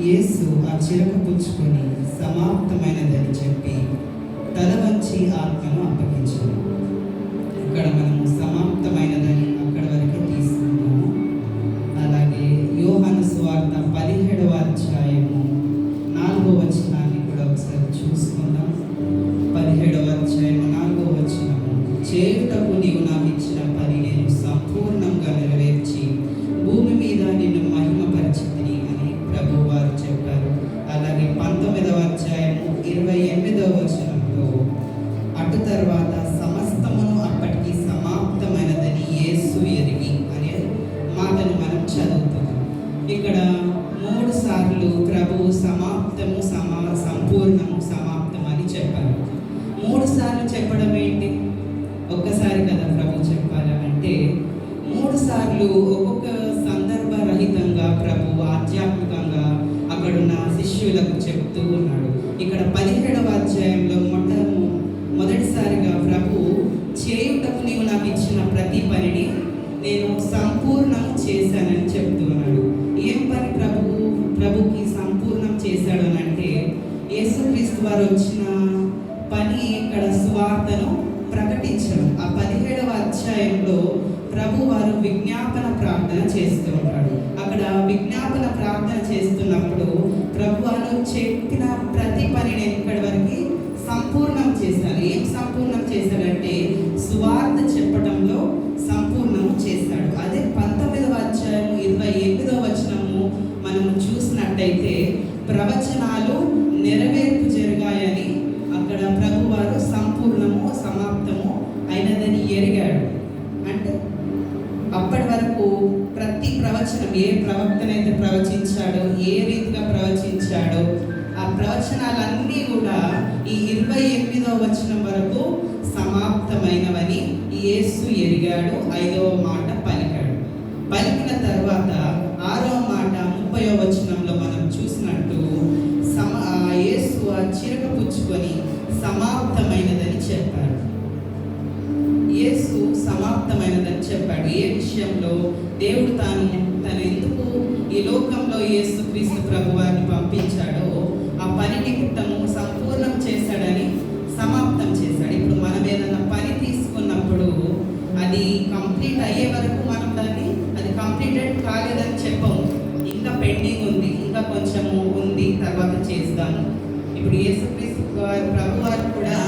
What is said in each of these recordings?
యేసు ఆ చిరక పుచ్చుకొని సమాప్తమైనదని చెప్పి తల వంచి ఆత్మను అప్పగించాడు. ఇక్కడ మనము సమాప్తమైనదని అక్కడి వరకే తీసుకున్నాము. అలాగే యోహాను సువార్త 17వ అధ్యాయము 4వ వచనాన్ని కూడా ఒకసారి చూసుకుందాం. 17వ అధ్యాయము 4వ వచనము, చేయుటకు నీవు నాకు ఇచ్చిన పని నేను సంపూర్ణంగా నెరవేర్చి భూమి మీద నిన్ను మహిమపరిచితిని అని ప్రభువు వారు చెప్పారు. అలాగే 19వ అధ్యాయము 28వ వచనంలో అటు తర్వాత సమస్తమును అప్పటికి సమాప్తమైనదని యేసు ఎరిగి అనే మాటను మనం చదువుతున్నాం. ఇక్కడ 3 సార్లు ప్రభువు సమాప్తము సంపూర్ణము సమాప్తం అని చెప్పారు. 3 సార్లు చెప్పడం ఏంటి? ఒక్కసారి కదా ప్రభు చెప్పాలంటే 3 సార్లు ఒక్కొక్క సందర్భరహితంగా ప్రభు ఆధ్యాత్మికంగా అక్కడున్న శిష్యులకు చెప్తూ ఉన్నాడు. ఇక్కడ 17వ అధ్యాయంలో మొదటిసారిగా ప్రభు చేయుటకు నీవు నాకు ఇచ్చిన ప్రతి పనిని నేను సంపూర్ణం చేశానని చెప్తున్నాడు. ఏం పని ప్రభుకి సంపూర్ణం చేశాడు అని అంటే, యేసుక్రీస్తు వారు వచ్చిన పని ఇక్కడ సువార్తను ప్రకటించడం. ఆ 17వ అధ్యాయంలో ప్రభు వారు విజ్ఞాపన ప్రార్థన చేస్తూ ఉంటాడు. అక్కడ విజ్ఞాపన ప్రార్థన చేస్తున్నప్పుడు ప్రభు వారు చెప్పిన ప్రతి పనిని ఇక్కడి వరకు సంపూర్ణం చేశారు. ఏం సంపూర్ణం చేశాడంటే సువార్త చెప్పడంలో సంపూర్ణం చేశాడు. అదే 19వ అధ్యాయం 28వ వచనము మనము చూసినట్టయితే ప్రవచనాలు నెరవేర్పు జరిగాయని అక్కడ ప్రభు వారు సంపూర్ణము సమాప్తము అయినదని ఎరిగాడు. అంటే అప్పటి వరకు ప్రతి ప్రవచనం ఏ ప్రవక్తనైతే ప్రవచించాడో, ఏ రీతిగా ప్రవచించాడో ఆ ప్రవచనాలన్నీ కూడా ఈ 28వ వచనం వరకు సమాప్తమైనవని యేసు ఎరిగాడు. 5వ మాట పలికాడు. పలికిన తర్వాత 6వ మాట 30వ వచనంలో మనం చూసినట్టు యేసు ఆ చిరక పుచ్చుకొని సమాప్తమైనదని చెప్పాడు. యేసు సమాప్తమైనదని చెప్పాడు. ఏ విషయంలో? దేవుడు తను ఎందుకు ఈ లోకంలో యేసుక్రీస్తు ప్రభువారిని పంపించాడో ఆ పని నిమిత్తము సంపూర్ణం చేశాడని సమాప్తం చేశాడు. ఇప్పుడు మనం ఏదైనా పని తీసుకున్నప్పుడు అది కంప్లీట్ అయ్యే వరకు మనం దాన్ని అది కంప్లీటెడ్ కాలేదని చెప్పము. ఇంకా పెండింగ్ ఉంది, ఇంకా కొంచెము ఉంది, తర్వాత చేస్తాము. ఇప్పుడు యేసుక్రీస్తు ప్రభువారు కూడా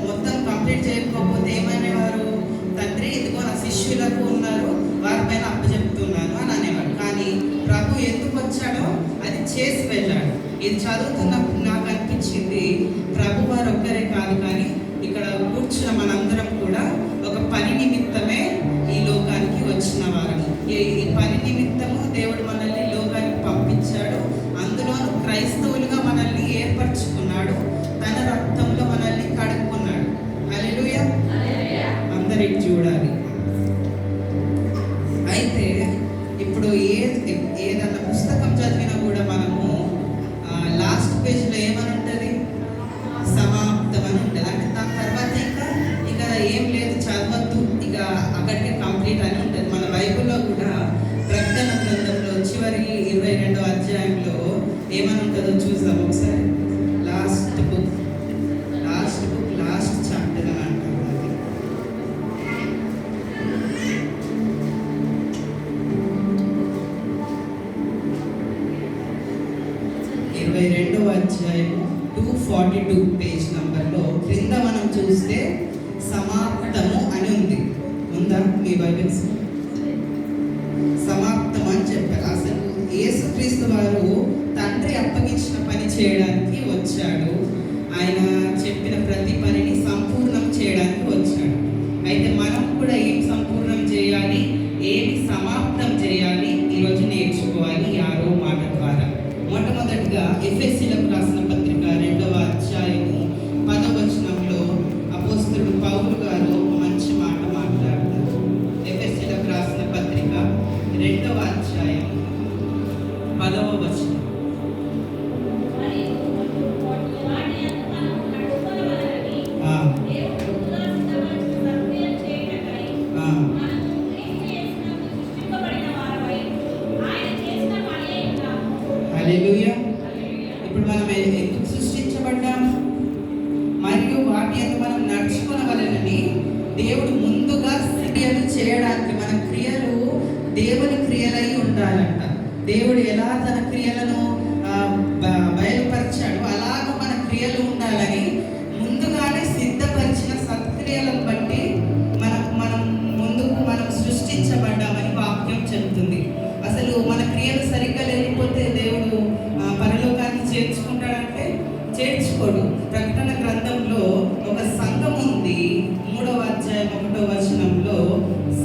మొత్తం కంప్లీట్ చేయకపోతే ఏమనేవారు? తండ్రి ఇదిగో నా శిష్యులకు ఉన్నారు, వారిపైన అప్పచెప్తున్నాను అని అనేవాడు. కానీ ప్రభు ఎందుకు వచ్చాడో అది చేసి వెళ్ళాడు. ఇది చదువుతున్నప్పుడు నాకు అనిపించింది ప్రభు వారు ఒక్కరే కాదు, కానీ ఇక్కడ కూర్చున్న మనందరం కూడా ఒక పని నిమిత్తమే ఈ లోకానికి వచ్చిన వారము. ఈ పని నిమిత్తము దేవుడు మనల్ని లోకానికి పంపించాడు. అందులోనూ క్రైస్తవులుగా మనల్ని ఏర్పరచుకున్నాడు. తన రక్తంలో మనల్ని కడుక్కున్నాడు. హల్లెలూయా, అందరికి చూడాలి. అయితే ఇప్పుడు ఏదన్నా పుస్తకం చదివినా కూడా మనము లాస్ట్ పేజ్లో ఏమని ఉంటుంది? సమాప్తం అని ఉంటుంది. అంటే దాని తర్వాత ఇక ఏం లేదు, చదవద్దు, ఇక అక్కడికి కంప్లీట్ అని ఉంటుంది. మన బైబిల్లో కూడా ప్రకటన గ్రంథంలో చివరి 22వ అధ్యాయంలో ఏమని ఉంటుందో చూసాం ఒకసారి. లాస్ట్ బుక్ లాస్ట్ చాప్టర్ అని అంటారు. 22వ అధ్యాయము 242 పేజ్ నంబర్లో క్రింద మనం చూస్తే సమాప్తము అని ఉంది. ఉందా మీ బైబిల్స్? సమాప్తం అని చెప్పారు. అసలు యేసుక్రీస్తు వారు తండ్రి అప్పగించిన పని చేయడానికి వచ్చాడు. ఆయన చెప్పిన ప్రతి పనిని సంపూర్ణం చేయడానికి వచ్చాడు. అయితే మనం కూడా ఏం సంపూర్ణం చేయాలి, ఏమి సమాప్తం చేయాలి, ఈరోజు నేర్చుకోవాలి 6వ మాట ద్వారా. మొట్టమొదటిగా ఎఫెసీయులకు రాసిన పత్రిక 2వ అధ్యాయము 10వ వచనంలో అపోస్తలుడు పౌలు గారు మంచి మాట మాట్లాడతారు. ఎఫెసీయులకు రాసిన పత్రిక 2వ అధ్యాయం 10వ వచనం. హల్లెలూయా. ఇప్పుడు మనం ఎందుకు సృష్టించబడ్డాం మరియు వాటి యందు మనం నడుచుకోవాలని దేవుడు ముందుగా క్రియలు చేయడానికి మన క్రియలు దేవుని క్రియలై ఉండాలంట. దేవుడు ఎలా తన క్రియలను బయలుపరిచాడు అలాగ మన క్రియలు ఉండాలని ముందుగానే సిద్ధపరిచిన సత్క్రియలను బట్టి మనం ముందుకు మనం సృష్టించబడ్డామని వాక్యం చెబుతుంది. అసలు మన క్రియలు సరిగ్గా లేకపోతే దేవుడు పరలోకాన్ని చేర్చుకుంటాడంటే చేర్చుకోడు. ప్రకటన గ్రంథంలో ఒక సంఘం ఉంది, 3వ అధ్యాయం 1వ వచనంలో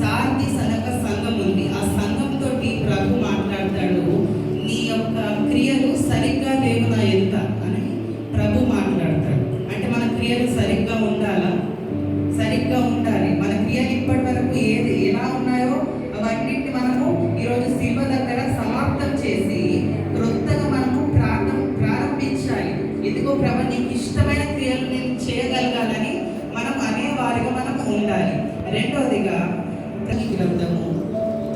సార్దీస్ అనే ఒక సంఘం ఉంది. ఆ సంఘంతో ప్రభు మాట్లాడతాడు, నీ యొక్క క్రియలు సరిగ్గా లేవు నా ఎదుట అని ప్రభు మాట్లాడతాడు. అంటే మన క్రియలు సరిగ్గా ఉండాలా? సరిగ్గా ఉండాలి. మన క్రియలు ఇప్పటి వరకు ఎలా ఉన్నాయో అవన్నింటిని మనము ఈరోజు శిల్వ దగ్గర సమాప్తం చేసి క్రొత్తగా మనము ప్రారంభించాలి. ఇదిగో ప్రభు నీకు ఇష్టమైన క్రియలు నేను చేయగలగాలని మనం అనేవారిగా మనం ఉండాలి. రెండవదిగా గ్రంథము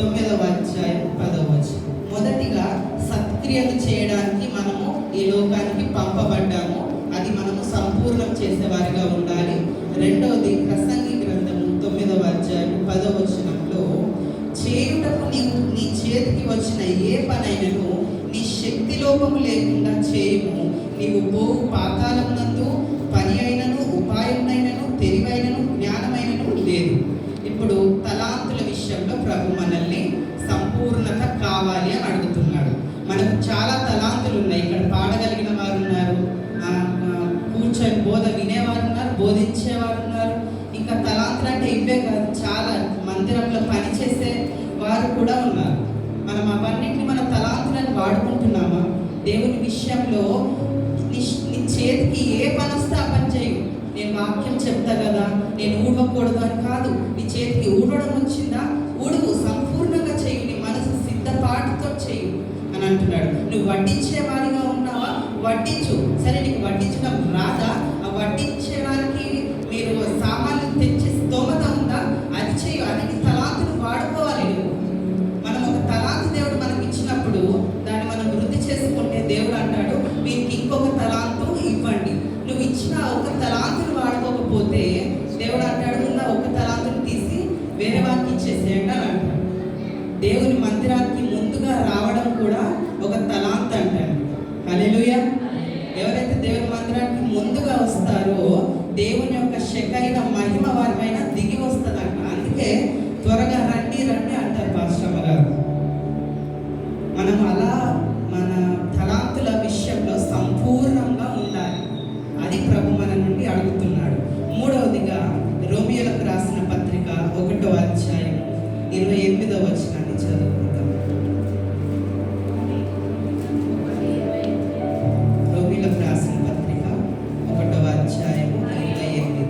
9వ అధ్యాయం 10వ వచనం. మొదటిగా సత్క్రియలు చేయడానికి మనము ఈ లోకానికి పంపబడ్డాము, అది మనము సంపూర్ణం చేసేవారిగా ఉండాలి. రెండవది ప్రసంగి గ్రంథము 9వ అధ్యాయం 10వ వచనంలో చేయుటకు నీవు నీ చేతికి వచ్చిన ఏ పనైనను నీ శక్తి లోపము లేకుండా చేయము, నీవు పోవు పాతాళమునందు పని అయినను ఉపాయమైనను తెలివైనను జ్ఞానమైనను లేదు. ఇప్పుడు తలాంతుల విషయంలో ప్రభు మనల్ని సంపూర్ణత కావాలి అని అడుగుతున్నాడు. మనకు చాలా తలాంతులు ఉన్నాయి. ఇక్కడ పాడగలిగిన వారు ఉన్నారు, కూర్చొని బోధ వినేవారు ఉన్నారు, బోధించేవారు ఉన్నారు. ఇంకా తలాంతులు అంటే ఇవే కాదు, చాలా మందిరంలో పనిచేసే వారు కూడా ఉన్నారు. మనం అవన్నింటినీ మన తలాంతులను వాడుకుంటున్నామా? దేవుని విషయంలో నీ చేతికి ఏ పని వస్తే ఆ పని చేయు. నేను వాక్యం చెప్తా కదా, నేను ఊడవకూడదు అని కాదు. నీ చేతికి ఊడడం వచ్చిందా, ఊడువు, సంపూర్ణంగా చేయు, నీ మనసు సిద్ధపాటుతో చేయు అని అంటున్నాడు. నువ్వు వడ్డించే వారిగా ఉన్నావా? వడ్డించు. సరే, నీకు వడ్డించడం రాదా? ఆ వడ్డించే వారికి మీరు సామాన్లు తెచ్చే స్తోమత ఉందా? అది చేయు. అది నీ తలాంతును వాడుకోవాలి. మనం ఒక తలాంతు దేవుడు మనకి ఇచ్చినప్పుడు దాన్ని మనం వృద్ధి చేసుకుంటే దేవుడు అంటాడు, మీకు ఇంకొక తలాంతు ఇవ్వండి. నువ్వు ఇచ్చిన ఒక తలాంతును వాడుకోకపోతే దేవుడు అంటాడు, ఉన్న ఒక తలాంతును తీసి వేరే వారికి ఇచ్చేసేయండి అని అంటాడు. దేవుని మందిరానికి ముందుగా రావడం కూడా ఒక తలాంత్ అంటాడు. హల్లెలూయా. ఎవరైతే దేవుని మందిరానికి ముందుగా వస్తారో దేవుని యొక్క శకైన మహిమ వారి పైన దిగి వస్తుందంట. అందుకే త్వరగా రండి రండి అంటారు పాస్టర్ గారు. మనం అలా మన తలాంతుల విషయంలో సంపూర్ణంగా ఉండాలి. అది ప్రభు మన నుండి అడుగుతున్నాడు. మూడవదిగా రోమియోలకు రాసిన పత్రిక 1వ అధ్యాయం 28వ వచనాన్ని చదువుకుందాం. రోమియోలకు రాసిన పత్రిక 1వ అధ్యాయం 28.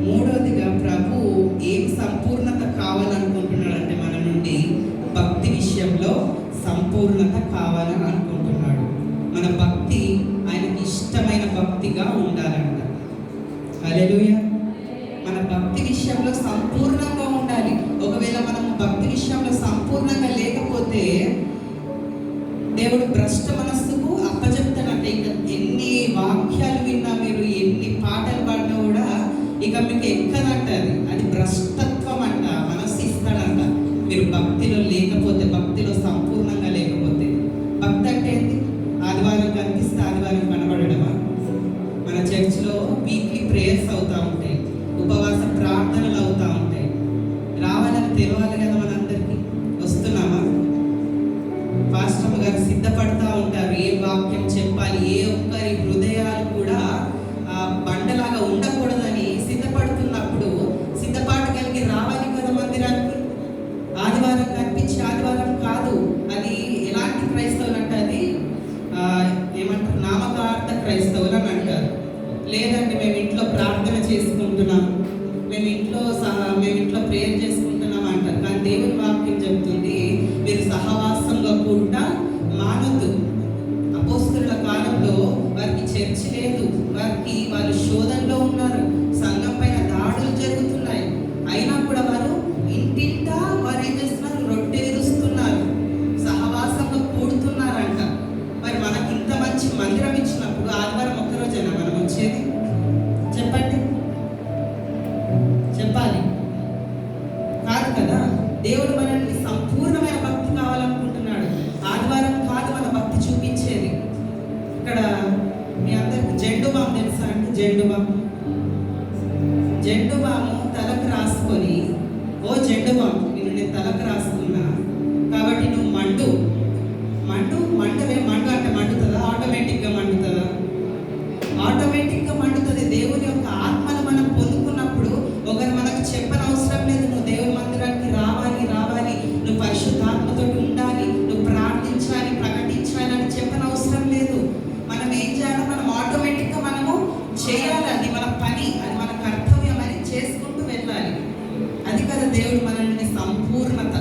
మూడవదిగా ప్రభు ఏం సంపూర్ణత కావాలనుకుంటున్నాడంటే మన నుండి భక్తి విషయంలో సంపూర్ణత కావాలని అనుకుంటున్నాడు. మన భక్తి ఆయనకి ఇష్టమైన భక్తిగా ఉండాలంట. హల్లెలూయా. మన భక్తి విషయంలో సంపూర్ణంగా ఉండాలి. ఒకవేళ మనం భక్తి విషయంలో సంపూర్ణంగా లేకపోతే దేవుడు భ్రష్ట మనస్సుకు అప్పచెప్తాడంట. ఇక ఎన్ని వాక్యాలు విన్నా మీరు, ఎన్ని పాటలు పాడినా కూడా ఇక మీకు ఎక్కదంటారు. అది భ్రష్టత్వం అంట. మనస్సు ఇస్తాడంట మీరు భక్తిలో లేకపోతే, భక్తిలో సంపూర్ణంగా లేకపోతే. భక్తి అంటే ఏంటి? ఆదివారం కనిపిస్తే ఆదివారం కనబడడమా? మన చర్చిలో వీక్లీ ప్రేయర్స్ అవుతూ ఉంటాయి, ఉపవాస ప్రార్థనలు అవుతూ ఉంటాయి. రావాలని తెలవాలి కదా మనందరికీ. వస్తున్నామా? పాస్టర్ గారు సిద్ధపడతా ఉంటారు, ఏ వాక్యం చెప్పాలి. ఏ ఒక్కరి హృదయాలు కూడా బండలాగా ఉండకూడదని సిద్ధపడుతున్నప్పుడు సిద్ధపాటు కలిగి రావాలి కదా మందిరానికి. ఆదివారం కనిపించి ఆదివారం కాదు. అది ఎలాంటి క్రైస్తవులు అంటే అది ఏమంటారు, నామకార్థ క్రైస్తవులు అని అంటారు. లేదంటే మేము ఇంట్లో ప్రార్థన చేసుకుంటున్నాం, మేము ఇంట్లో ప్రేయర్ చేసుకుంటున్నాం అంటారు. కానీ దేవుని వాక్యం చెప్తుంది, మీరు సహవాసంగా కూడా మానొద్దు. అపోస్తలుల కాలంలో వారికి చర్చి జెండు బాము. జెండు బాము తలకు రాసుకొని, ఓ జెండు బాము నేను తలకు రాసుకున్నా కాబట్టి నువ్వు మండు మంటవే. మండు అంటే మండుతుందా? ఆటోమేటిక్గా మండుతుందా? ఆటోమేటిక్గా మండుతుంది. దేవుని యొక్క ఆత్మను మనం పొందుకున్నప్పుడు ఒకరు మనకు చెప్పనవసరం లేదు. నువ్వు దేవుని మందిరానికి రావాలి, నువ్వు పరిశుద్ధాత్మతో ఉండాలి, నువ్వు ప్రార్థించాలి, ప్రకటించాలి అని చెప్పనవసరం లేదు. మనం ఏం చేయాలో మనం ఆటోమేటిక్గా మనము చేయాలి. అది మన పని, అది మన కర్తవ్యం అని చేసుకుంటూ వెళ్ళాలి. అది కదా దేవుడు మనల్ని సంపూర్ణత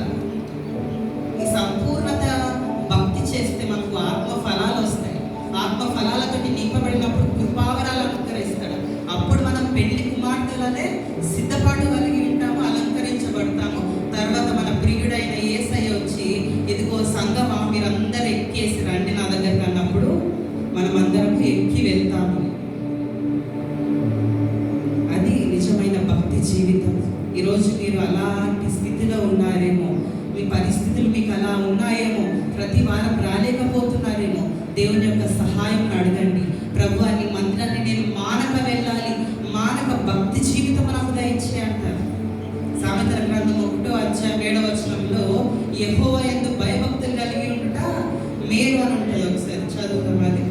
భక్తి చేస్తే మనకు ఆత్మ ఫలాలు వస్తాయి. ఆత్మ ఫలాలతోటి నింపబడినప్పుడు కృపావరాలు అనుకరిస్తాడు. అప్పుడు మనం పెళ్లి కుమార్తెలనే సిద్ధపాటు కలిగి ఉంటాము, అలంకరించబడతాము. తర్వాత మన ప్రియుడైన యేసయ్య వచ్చి, ఇదిగో సంగమా మీరందరూ ఎక్కేసి రండి నా దగ్గరికి అన్నప్పుడు మనమందరం ఎక్కి వెళ్తాము. అది నిజమైన భక్తి జీవితం. ఈరోజు మీరు అలాంటి స్థితిలో ఉన్నారేమో, మీ పరిస్థితులు మీకు అలా ఉన్నాయేమో, ప్రతి వారం రాలేకపోతున్నారేమో, దేవుని యొక్క సహాయం అడగండి. ప్రభువా నీ మందిరాన్ని నేను మానక వెళ్ళాలి, మానక భక్తి జీవితం నాకు దయచే అంటారు. సామెతల గ్రంథం 1:7 యెహోవా యందు భయభక్తులు కలిగి ఉండుట మేలు అని ఉంటుంది. ఒకసారి చదువుతాం అది.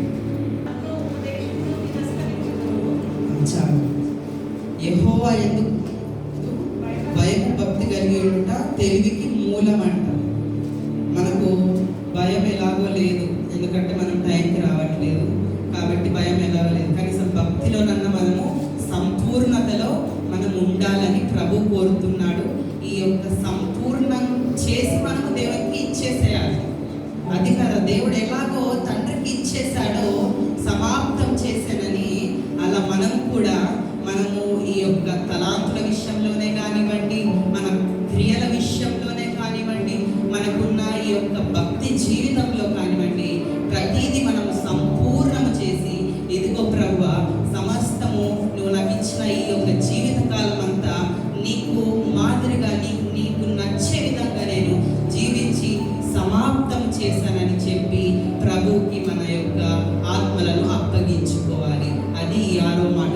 యెహోవా యందు భక్తి కలిగి ఉండుట తెలివికి మూలం అంట. మనకు భయం ఎలాగో లేదు, ఎందుకంటే మనం టైంకి రావట్లేదు కాబట్టి భయం ఎలాగో లేదు. కనీసం భక్తిలోనన్నా మనము సంపూర్ణతలో మనం ఉండాలని ప్రభు కోరుతున్నాడు. ఈ యొక్క సంపూర్ణం చేసి మనము దేవునికి ఇచ్చేసేయాలి. అది కదా దేవుడు ఎలాగో తండ్రికి ఇచ్చేసాడో సమాప్తం చేశానని, అలా మనం కూడా మనము ఈ యొక్క తలాంతుల విషయంలోనే కానివ్వండి, మన క్రియల విషయంలోనే కానివ్వండి, మనకున్న ఈ యొక్క భక్తి జీవితంలో కానివ్వండి, ప్రతిదీ మనం సంపూర్ణము చేసి, ఇదిగో ప్రభువా సమస్తము నువ్వు నాకు ఇచ్చిన ఈ యొక్క జీవితకాలం అంతా నీకు మాదిరిగా నీకు నచ్చే విధంగా నేను జీవించి సమాప్తం చేశానని చెప్పి ప్రభువుకి మన యొక్క ఆత్మలను అప్పగించుకోవాలి. అది ఈ 6వ మాట